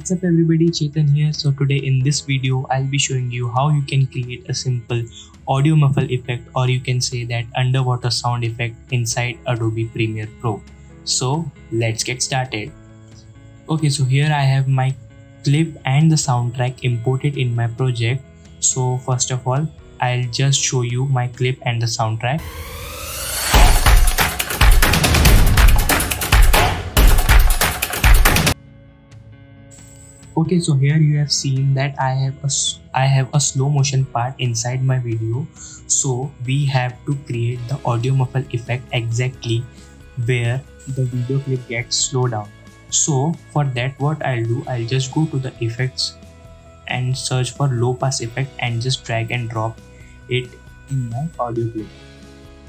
What's up everybody, Chetan here. So today in this video I'll be showing you how you can create a simple audio muffle effect, or you can say that underwater sound effect inside Adobe Premiere Pro. So let's get started. Okay, so here I have my clip and the soundtrack imported in my project. So first of all, I'll just show you my clip and the soundtrack. Okay, so here you have seen that I have a slow motion part inside my video. So we have to create the audio muffle effect exactly where the video clip gets slowed down. So for that, what I'll do, I'll just go to the effects and search for low pass effect and just drag and drop it in my audio clip.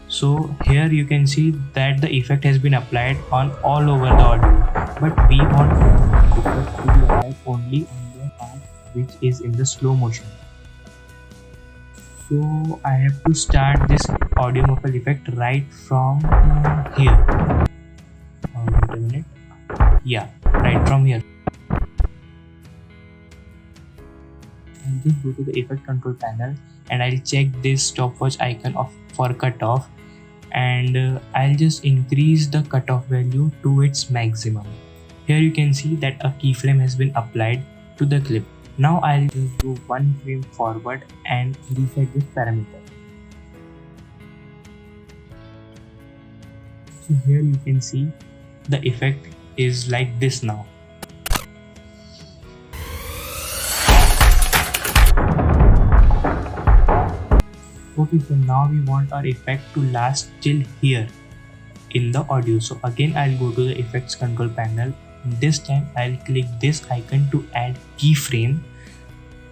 So here you can see that the effect has been applied on all over the audio, but we want the effect to be applied only on the part which is in the slow motion. So I have to start this audio muffle effect right from here. Wait a minute. Yeah, right from here. I'll just go to the effect control panel and I'll check this stopwatch icon for cutoff, and I'll just increase the cutoff value to its maximum. Here you can see that a keyframe has been applied to the clip. Now I'll just go one frame forward and reset this parameter. So here you can see the effect is like this now. Okay, so now we want our effect to last till here in the audio. So again I'll go to the effects control panel. This time I'll click this icon to add keyframe.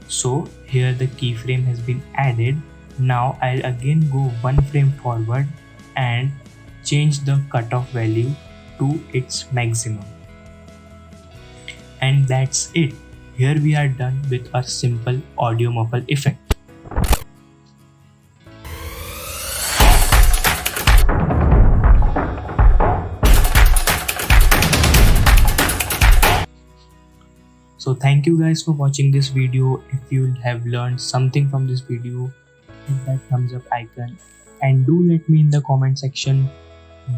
So here the keyframe has been added. Now I'll again go one frame forward and change the cutoff value to its maximum. And that's it. Here we are done with our simple audio muffle effect. So thank you guys for watching this video. If you have learned something from this video, hit that thumbs up icon and do let me in the comment section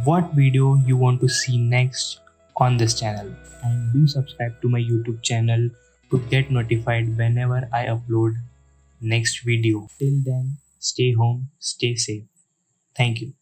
what video you want to see next on this channel, and do subscribe to my YouTube channel to get notified whenever I upload next video. Till then, stay home, stay safe. Thank you.